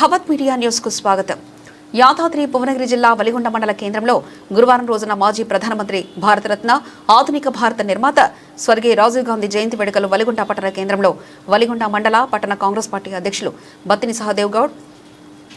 భవత్ media news కు స్వాగతం. యాదాద్రి భువనగిరి జిల్లా వలిగొండ మండల కేంద్రంలో గురువారం రోజున మాజీ ప్రధానమంత్రి భారతరత్న ఆధునిక భారత నిర్మాత స్వర్గీయ రాజీవ్ గాంధీ జయంతి వేడుకలు వలిగొండ పట్టణ కేంద్రంలో వలిగొండ మండల పట్టణ కాంగ్రెస్ పార్టీ అధ్యక్షులు బత్తిని సహదేవ్ గౌడ్,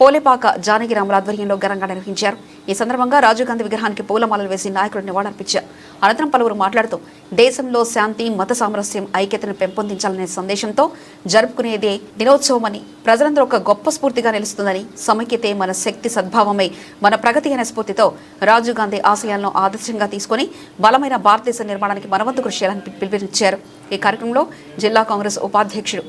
పోలేపాక జానకిరాముల ఆధ్వర్యంలో ఘనంగా నిర్వహించారు. ఈ సందర్భంగా రాజీవ్ గాంధీ విగ్రహానికి పూలమాలలు వేసి నాయకులు నివాళులర్పించారు. అనంతరం పలువురు మాట్లాడుతూ దేశంలో శాంతి, మత సామరస్యం, ఐక్యతను పెంపొందించాలనే సందేశంతో జరుపుకునేదే దినోత్సవమని, ప్రజలందరూ ఒక గొప్ప స్ఫూర్తిగా నిలుస్తుందని, సమైక్యతే మన శక్తి, సద్భావమై మన ప్రగతి అనే స్ఫూర్తితో రాజీవ్ గాంధీ ఆశయాలను ఆదర్శంగా తీసుకుని బలమైన భారతదేశ నిర్మాణానికి మనవంతు కృషి చేయాలని పిలుపునిచ్చారు. ఈ కార్యక్రమంలో జిల్లా కాంగ్రెస్ ఉపాధ్యక్షుడు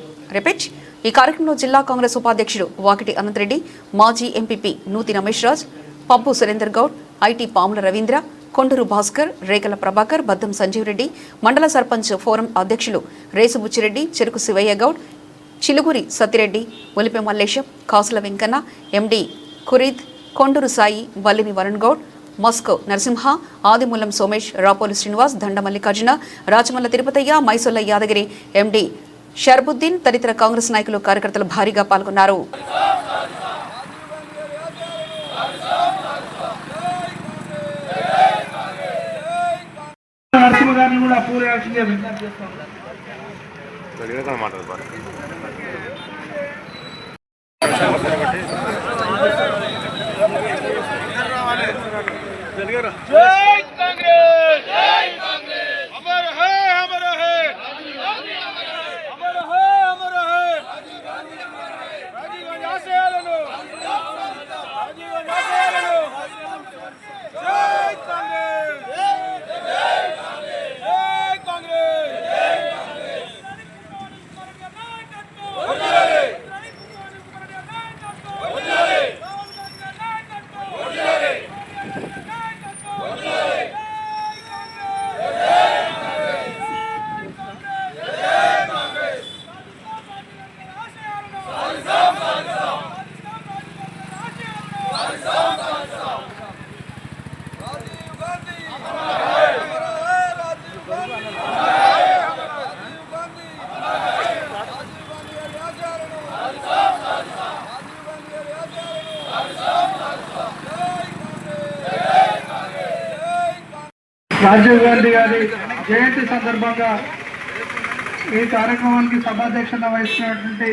జిల్లా కాంగ్రెస్ ఉపాధ్యక్షుడు వాకిటి అనంతరెడ్డి, మాజీ ఎంపీపీ నూతి రమేష్ రాజ్, పబ్బు సురేందర్ గౌడ్, ఐటీ పాముల రవీంద్ర, కొండూరు భాస్కర్, రేగల ప్రభాకర్, బద్దం సంజీవ్ రెడ్డి, మండల సర్పంచ్ ఫోరం అధ్యక్షులు రేసుబుచ్చిరెడ్డి, చెరుకు శివయ్య గౌడ్, చిలుగురి సత్తిరెడ్డి, ఒలిపె మల్లేశం, కాసుల వెంకన్న, ఎండి ఖురీద్, కొండూరు సాయి, వల్లిని వరుణ్ గౌడ్, మస్కో నరసింహ, ఆదిమూలం సోమేష్, రాపోలు శ్రీనివాస్, దండ మల్లికార్జున, రాచమల్ల తిరుపతయ్య, మైసొల్ల యాదగిరి, ఎండి షర్బుద్దీన్ తదితర కాంగ్రెస్ నాయకులు, కార్యకర్తలు భారీగా పాల్గొన్నారు. రాజీవ్ గాంధీ గారి జయంతి సందర్భంగా ఈ కార్యక్రమానికి సభాధ్యక్షత వహిస్తున్నటువంటి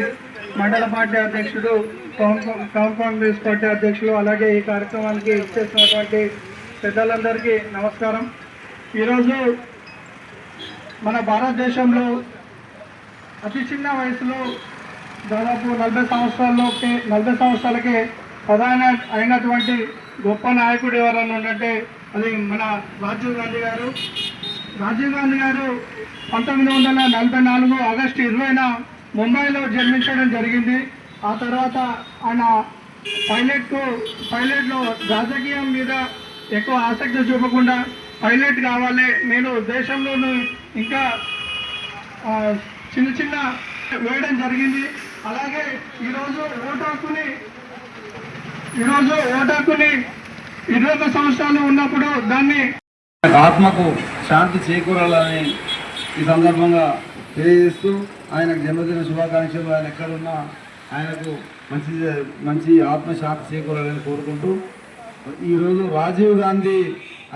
మండల పార్టీ అధ్యక్షుడు, టౌన్ కాంగ్రెస్ పార్టీ అధ్యక్షులు, అలాగే ఈ కార్యక్రమానికి ఇచ్చేసినటువంటి పెద్దలందరికీ నమస్కారం. ఈరోజు మన భారతదేశంలో అతి చిన్న వయసులో దాదాపు 40 సంవత్సరాలకే ప్రధాని అయినటువంటి గొప్ప నాయకుడు ఎవరైనా ఉన్నట్టే అది మన రాజీవ్ గాంధీ గారు. రాజీవ్ గాంధీ గారు 1944 ఆగస్టు 20న ముంబైలో జన్మించడం జరిగింది. ఆ తర్వాత ఆయన పైలట్లో రాజకీయం మీద ఎక్కువ ఆసక్తి చూపకుండా పైలట్ కావాలి, నేను దేశంలోనూ ఇంకా చిన్న వేయడం జరిగింది. అలాగే ఈరోజు ఓటాకుని 21 సంవత్సరాలు ఉన్నప్పుడు దాన్ని ఆత్మకు శాంతి చేకూరాలని ఈ సందర్భంగా తెలియజేస్తూ ఆయనకు జన్మదిన శుభాకాంక్షలు. ఆయన ఎక్కడున్నా ఆయనకు మంచి ఆత్మశాంతి చేకూరాలని కోరుకుంటూ, ఈరోజు రాజీవ్ గాంధీ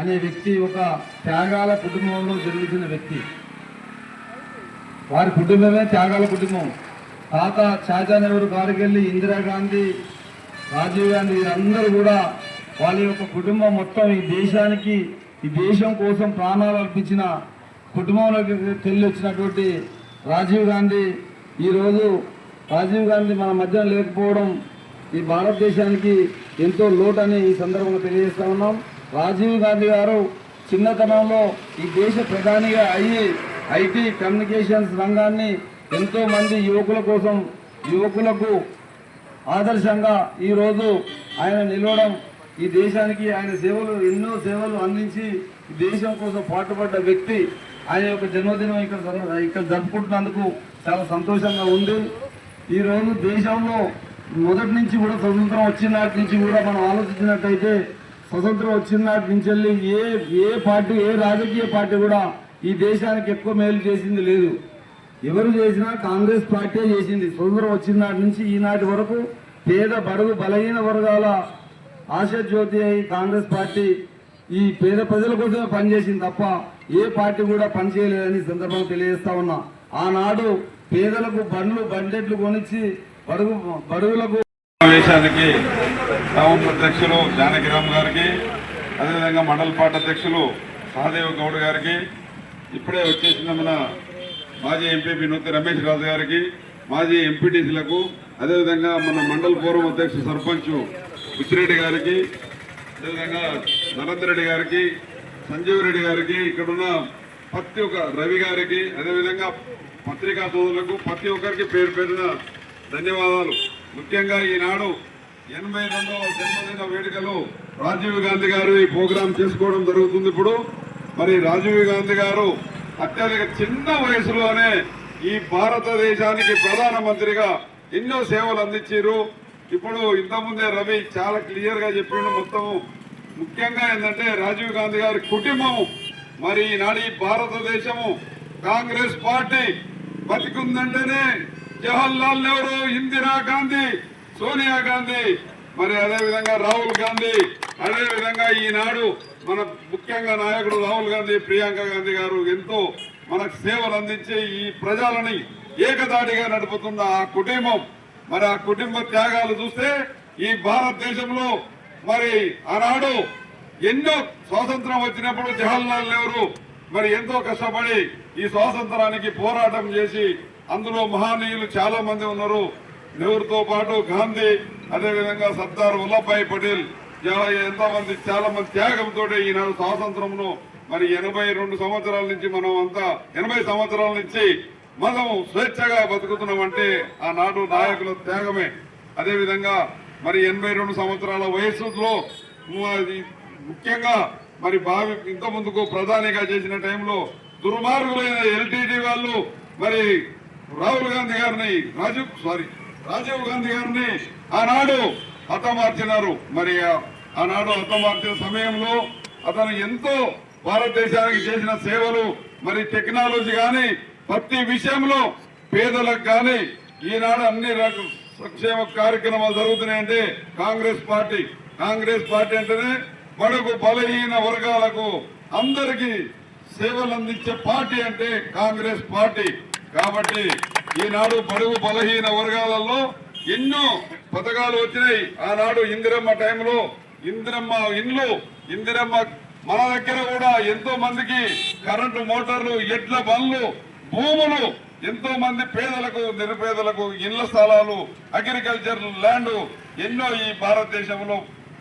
అనే వ్యక్తి ఒక త్యాగాల కుటుంబంలో జన్మించిన వ్యక్తి. వారి కుటుంబమే త్యాగాల కుటుంబం. తాత చాచా నెహ్రూ, గారికి ఇందిరాగాంధీ, రాజీవ్ గాంధీ వీరందరూ కూడా వాళ్ళ యొక్క కుటుంబం మొత్తం ఈ దేశం కోసం ప్రాణాలు అర్పించిన కుటుంబంలోకి తెల్లి వచ్చినటువంటి రాజీవ్ గాంధీ. ఈరోజు రాజీవ్ గాంధీ మన మధ్యన లేకపోవడం ఈ భారతదేశానికి ఎంతో లోటని ఈ సందర్భంగా తెలియజేస్తా ఉన్నాం. రాజీవ్ గాంధీ గారు చిన్నతనంలో ఈ దేశ ప్రధానిగా అయ్యి ఐటీ కమ్యూనికేషన్స్ రంగాన్ని ఎంతో మంది యువకులకు ఆదర్శంగా ఈరోజు ఆయన నిలవడం, ఈ దేశానికి ఆయన ఎన్నో సేవలు అందించి దేశం కోసం పాటుపడ్డ వ్యక్తి. ఆయన యొక్క జన్మదినం ఇక్కడ జరుపుకుంటున్నందుకు చాలా సంతోషంగా ఉంది. ఈరోజు దేశంలో మొదటి నుంచి కూడా స్వతంత్రం వచ్చిన నాటి నుంచి కూడా మనం ఆలోచించినట్టయితే స్వతంత్రం వచ్చిన నాటి నుంచి వెళ్ళి ఏ రాజకీయ పార్టీ కూడా ఈ దేశానికి ఎక్కువ మేలు చేసింది లేదు. ఎవరు చేసినా కాంగ్రెస్ పార్టీ చేసింది. స్వతంత్రం వచ్చిన నాటి నుంచి ఈనాటి వరకు పేద బడుగు బలహీన వర్గాల ఆశాజ్యోతి అయి కాంగ్రెస్ పార్టీ ఈ పేద ప్రజల కోసమే పనిచేసింది తప్ప ఏ పార్టీ కూడా పనిచేయలేదని సందర్భంగా తెలియజేస్తా ఉన్నా. ఆనాడు పేదలకు బండెట్లు కొనిచ్చి బడుగులకు సమావేశానికి టౌన్ అధ్యక్షులు జానకిరామ్ గారికి, అదేవిధంగా మండల పార్టీ అధ్యక్షులు సహదేవ్ గౌడ్ గారికి, ఇప్పుడే వచ్చేసిన మన మాజీ ఎంపీ వినూత్న రమేష్ రాజు గారికి, మాజీ ఎంపీటీసీలకు, అదేవిధంగా మన మండల పూర్వం అధ్యక్షుడు సర్పంచ్ బుచ్చిరెడ్డి గారికి, అదేవిధంగా నరేందర్ రెడ్డి గారికి, సంజీవ్ రెడ్డి గారికి, ఇక్కడున్న ప్రతి ఒక్క రవి గారికి, అదేవిధంగా పత్రికా సోదరులకు ప్రతి ఒక్కరికి పేరు పేరున ధన్యవాదాలు. ముఖ్యంగా ఈనాడు 82వ జన్మదిన వేడుకలు రాజీవ్ గాంధీ గారు ఈ ప్రోగ్రాం చేసుకోవడం జరుగుతుంది. ఇప్పుడు మరి రాజీవ్ గాంధీ గారు అత్యధిక చిన్న వయసులోనే ఈ భారతదేశానికి ప్రధానమంత్రిగా ఎన్నో సేవలు అందించారు. ఇప్పుడు ఇంతకుముందే రవి చాలా క్లియర్ గా చెప్పిండు. మొత్తము ముఖ్యంగా ఏంటంటే రాజీవ్ గాంధీ గారి కుటుంబం మరి ఈనాడు ఈ భారతదేశము కాంగ్రెస్ పార్టీ బతికుందంటేనే జవహర్లాల్ నెహ్రూ, ఇందిరా గాంధీ, సోనియా గాంధీ, మరి అదేవిధంగా రాహుల్ గాంధీ, అదేవిధంగా ఈనాడు మన ముఖ్యంగా నాయకుడు రాహుల్ గాంధీ, ప్రియాంక గాంధీ గారు ఎంతో మనకు సేవలు అందించి ఈ ప్రజలని ఏకదాటిగా నడుపుతున్న ఆ కుటుంబం, మరి ఆ కుటుంబ త్యాగాలు చూస్తే ఈ భారతదేశంలో మరి ఆనాడు ఎన్నో స్వాతంత్రం వచ్చినప్పుడు జవహర్లాల్ నెహ్రూ మరి ఎంతో కష్టపడి ఈ స్వాతంత్రానికి పోరాటం చేసి అందులో మహనీయులు చాలా మంది ఉన్నారు. నెహ్రూతో పాటు గాంధీ, అదేవిధంగా సర్దార్ వల్లభాయ్ పటేల్, ఎంతో మంది చాలా మంది త్యాగంతో ఈనాడు స్వాతంత్రంలో మరి 82 సంవత్సరాల నుంచి మనం అంతా 80 సంవత్సరాల నుంచి మనం స్వేచ్ఛగా బతుకుతున్నామంటే ఆనాడు నాయకుల త్యాగమే. అదేవిధంగా మరి 82 సంవత్సరాల వయసులో ముఖ్యంగా మరి బావి ఇంత ముందుకు ప్రధానిగా చేసిన టైంలో దుర్మార్గులైన ఎల్టీటీ వాళ్ళు మరి రాహుల్ గాంధీ గారిని రాజీవ్ గాంధీ గారిని ఆనాడు హతమార్చినారు. మరి ఆనాడు హతమార్చిన సమయంలో అతను ఎంతో భారతదేశానికి చేసిన సేవలు, మరి టెక్నాలజీ కానీ ప్రతి విషయంలో పేదలకు కానీ ఈనాడు అన్ని సంక్షేమ కార్యక్రమాలు జరుగుతున్నాయంటే కాంగ్రెస్ పార్టీ అంటేనే బడుగు బలహీన వర్గాలకు అందరికీ సేవలు అందించే పార్టీ అంటే కాంగ్రెస్ పార్టీ. కాబట్టి ఈనాడు బడుగు బలహీన వర్గాలలో ఎన్నో పథకాలు వచ్చినాయి. ఆనాడు ఇందిరమ్మ టైంలో ఇందిరమ్మ ఇండ్లు, ఇందిరమ్మ మన దగ్గర కూడా ఎంతో మందికి కరెంటు మోటార్లు, ఎడ్ల బండ్లు, భూములు, ఎంతో మంది పేదలకు నిరుపేదలకు ఇళ్ల స్థలాలు, అగ్రికల్చర్ ల్యాండ్ ఎన్నో ఈ భారతదేశంలో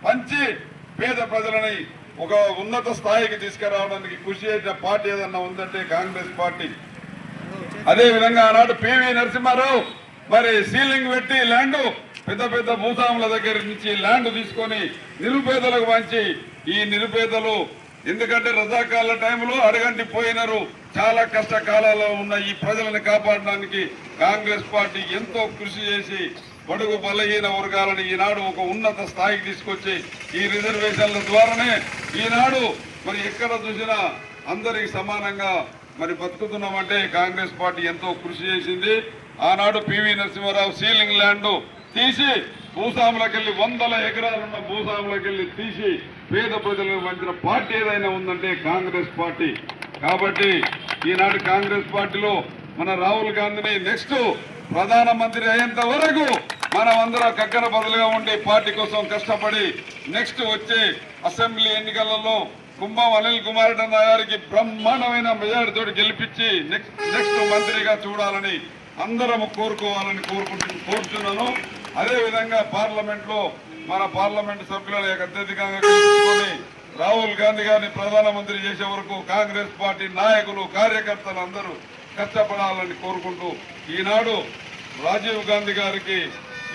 పంచి పేద ప్రజలని ఒక ఉన్నత స్థాయికి తీసుకురావడానికి కృషి చేసిన పార్టీ ఏదన్నా ఉందంటే కాంగ్రెస్ పార్టీ. అదే విధంగా ఆనాడు పివి నరసింహారావు మరి సీలింగ్ పెట్టి ల్యాండ్ పెద్ద పెద్ద భూస్వాముల దగ్గర నుంచి ల్యాండ్ తీసుకొని నిరుపేదలకు పంచి ఈ నిరుపేదలు ఎందుకంటే రజాకాల టైంలో అడగంటి పోయినారు. చాలా కష్టకాలాల్లో ఉన్న ఈ ప్రజలను కాపాడడానికి కాంగ్రెస్ పార్టీ ఎంతో కృషి చేసి బడుగు బలహీన వర్గాలను ఈనాడు ఒక ఉన్నత స్థాయికి తీసుకొచ్చి ఈ రిజర్వేషన్ల ద్వారానే ఈనాడు మరి ఎక్కడ చూసినా అందరికి సమానంగా మరి బతుకుతున్నామంటే కాంగ్రెస్ పార్టీ ఎంతో కృషి చేసింది. ఆనాడు పివి నరసింహారావు సీలింగ్ ల్యాండ్ తీసి భూస్వాములకెళ్ళి 100 ఎకరాలున్న భూస్వాములకెళ్ళి తీసి పేద ప్రజలకు పంచిన పార్టీ ఏదైనా ఉందంటే కాంగ్రెస్ పార్టీ. కాబట్టి ఈనాడు కాంగ్రెస్ పార్టీలో మన రాహుల్ గాంధీని నెక్స్ట్ ప్రధానమంత్రి అయ్యేంత వరకు మనం అందరం కక్కన బదులుగా ఉండి పార్టీ కోసం కష్టపడి నెక్స్ట్ వచ్చే అసెంబ్లీ ఎన్నికలలో కుంభం అనిల్ కుమార్ రెడ్డి గారికి బ్రహ్మాండమైన మెజారిటీతో గెలిపించి నెక్స్ట్ మంత్రిగా చూడాలని అందరం కోరుకోవాలని కోరుతున్నాను. అదేవిధంగా పార్లమెంట్ లో మన పార్లమెంట్ సభ్యుల అత్యధికంగా గెలుచుకొని రాహుల్ గాంధీ గారిని ప్రధానమంత్రి చేసే వరకు కాంగ్రెస్ పార్టీ నాయకులు, కార్యకర్తలు అందరూ కష్టపడాలని కోరుకుంటూ ఈనాడు రాజీవ్ గాంధీ గారికి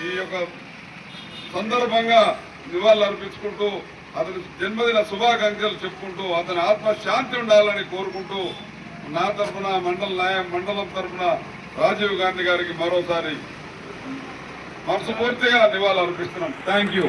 ఈ యొక్క సందర్భంగా నివాళులు అర్పించుకుంటూ అతని జన్మదిన శుభాకాంక్షలు చెప్పుకుంటూ అతని ఆత్మశాంతి ఉండాలని కోరుకుంటూ నా తరఫున మండలం తరఫున రాజీవ్ గాంధీ గారికి మరోసారి మనస్ఫూర్తిగా నివాళులు అర్పిస్తున్నాం. Thank you.